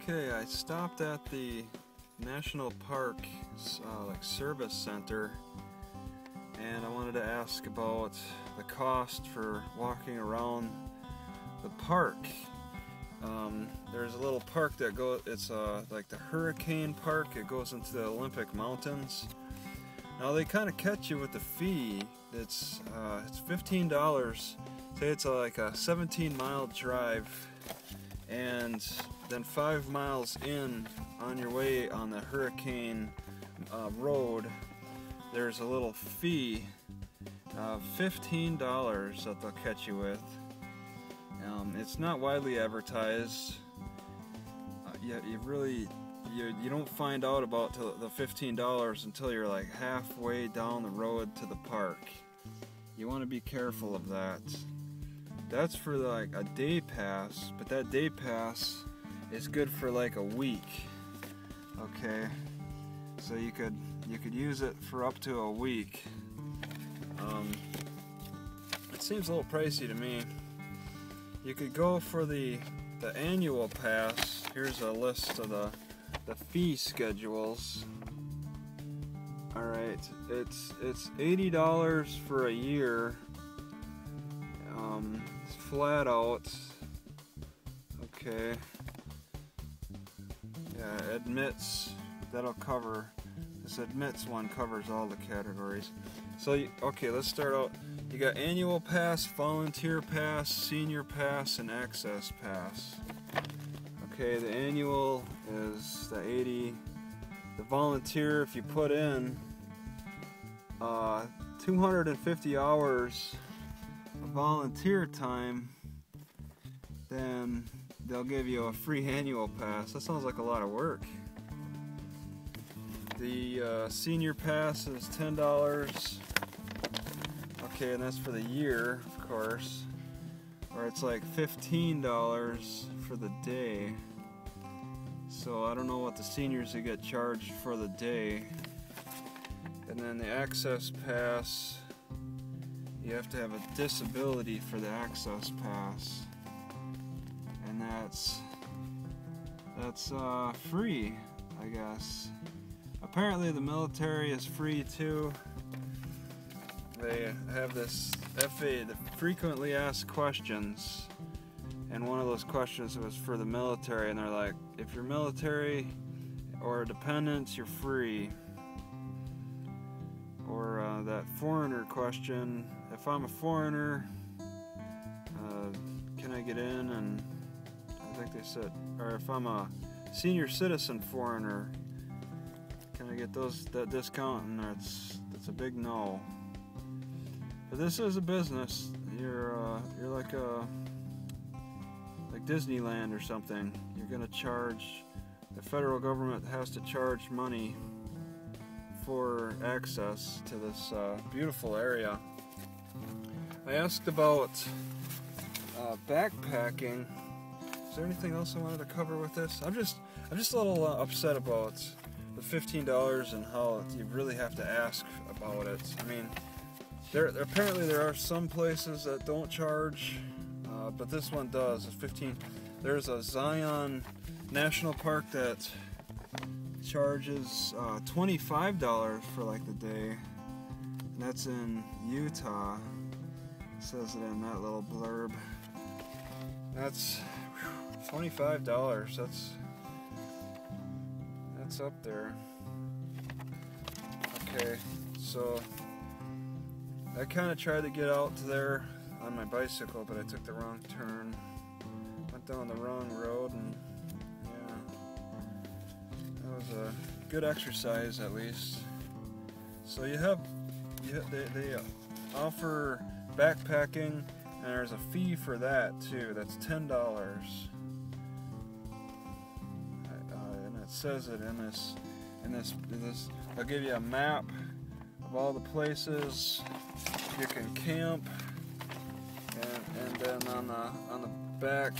Okay, I stopped at the National Park service center, and I wanted to ask about the cost for walking around the park. There's a little park that it's like the Hurricane Park. It goes into the Olympic Mountains. Now they kind of catch you with the fee. It's $15. Say it's like a 17-mile drive, and then 5 miles in on your way on the Hurricane road, there's a little fee of $15 that they'll catch you with. It's not widely advertised. You don't find out about the $15 until you're like halfway down the road to the park. You want to be careful of that. That's for like a day pass, but that day pass is good for like a week. Okay, so you could use it for up to a week. It seems a little pricey to me. You could go for the annual pass. Here's a list of the fee schedules. Alright, it's $80 for a year. It's flat out. Okay. Yeah, admits, that'll cover. This admits one covers all the categories. So, okay, let's start out. You got annual pass, volunteer pass, senior pass, and access pass. Okay, the annual is the 80. The volunteer, if you put in 250 hours of volunteer time, then they'll give you a free annual pass. That sounds like a lot of work. The senior pass is $10. Okay, and that's for the year, of course. Or it's like $15 for the day. So I don't know what the seniors will get charged for the day. And then the access pass, you have to have a disability for the access pass. And that's free, I guess. Apparently the military is free too. They have this FA, the frequently asked questions, and one of those questions was for the military, and they're like, if you're military or dependents, you're free. Or that foreigner question, if I'm a foreigner, can I get in? And I think they said, or if I'm a senior citizen foreigner, can I get that discount? And that's a big no. But this is a business. You're like Disneyland or something. You're gonna charge. The federal government has to charge money for access to this beautiful area. I asked about backpacking. Is there anything else I wanted to cover with this? I'm just a little upset about the $15 and how you really have to ask about it. I mean, apparently there are some places that don't charge, but this one does. It's $15. There's a Zion National Park that charges $25 for like the day, and that's in Utah. It says it in that little blurb. That's $25. That's up there. Okay, so I kind of tried to get out to there on my bicycle, but I took the wrong turn. Went down the wrong road, and yeah, that was a good exercise at least. So they offer backpacking, and there's a fee for that too. That's $10. And it says it in this. I'll give you a map of all the places you can camp, and then on the back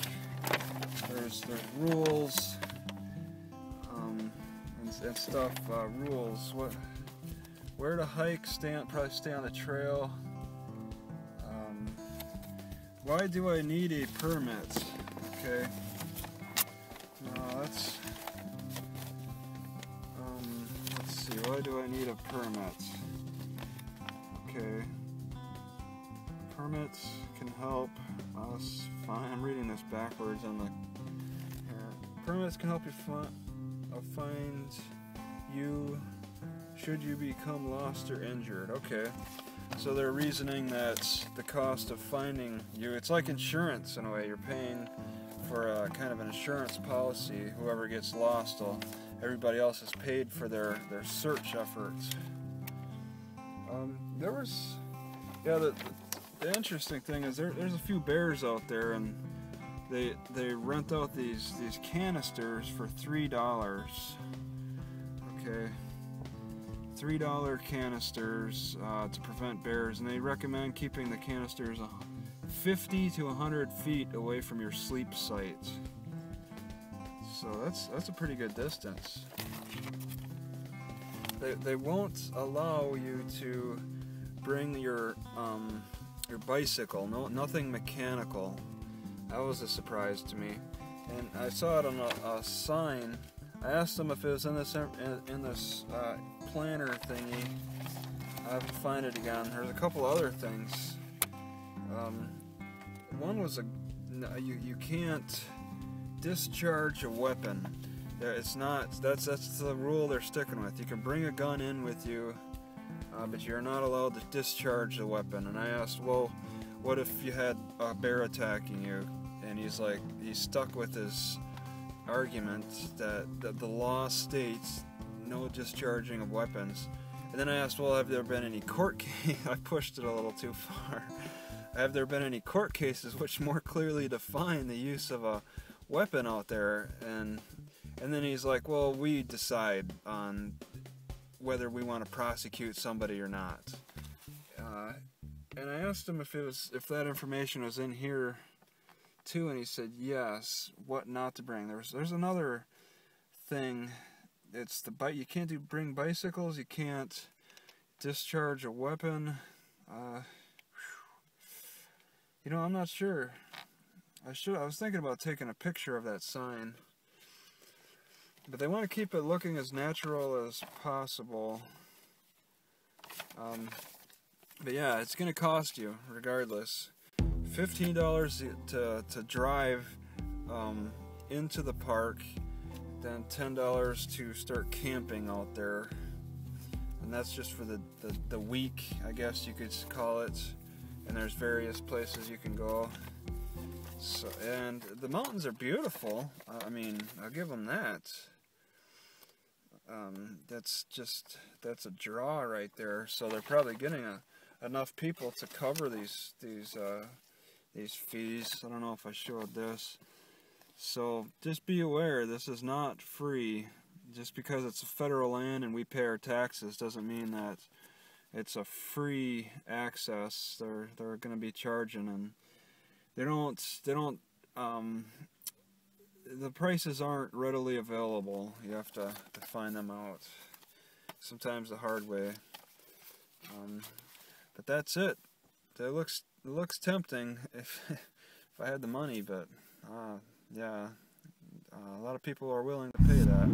there's rules and stuff. Rules, where to hike, probably stay on the trail. Why do I need a permit? Okay, no, permits. Let's see, why do I need a permit? Okay. Permits can help us find, I'm reading this backwards on the permits can help you find you should you become lost or injured. Okay, so they're reasoning that the cost of finding you, it's like insurance in a way. You're paying for a kind of an insurance policy. Whoever gets lost, everybody else has paid for their search efforts. There was, yeah, the interesting thing is there's a few bears out there, and they rent out these canisters for $3. Okay, $3 canisters to prevent bears, and they recommend keeping the canisters 50 to 100 feet away from your sleep site. So that's a pretty good distance. They won't allow you to bring your bicycle. Nothing mechanical. That was a surprise to me. And I saw it on a sign. I asked them if it was in this planner thingy. I have to find it again. There's a couple other things. One was you can't discharge a weapon. It's not. That's the rule they're sticking with. You can bring a gun in with you, but you're not allowed to discharge a weapon. And I asked, well, what if you had a bear attacking you? And he's stuck with his argument that the law states no discharging of weapons. And then I asked, well, have there been any court cases? I pushed it a little too far. Have there been any court cases which more clearly define the use of a weapon out there? And then he's like, well, we decide on whether we want to prosecute somebody or not. And I asked him if that information was in here too, and he said yes. What not to bring? There's another thing. It's you can't bring bicycles. You can't discharge a weapon. I'm not sure. I was thinking about taking a picture of that sign, but they want to keep it looking as natural as possible. But yeah, it's going to cost you regardless. $15 to drive into the park, then $10 to start camping out there, and that's just for the week, I guess you could call it. And there's various places you can go. So, and the mountains are beautiful. I mean, I'll give them that. That's a draw right there. So they're probably getting enough people to cover these fees. I don't know if I showed this. So just be aware, this is not free. Just because it's a federal land and we pay our taxes doesn't mean that it's a free access. They're going to be charging, and the prices aren't readily available. You have to find them out, sometimes the hard way. But that's it. It looks tempting if I had the money, but yeah, a lot of people are willing to pay that.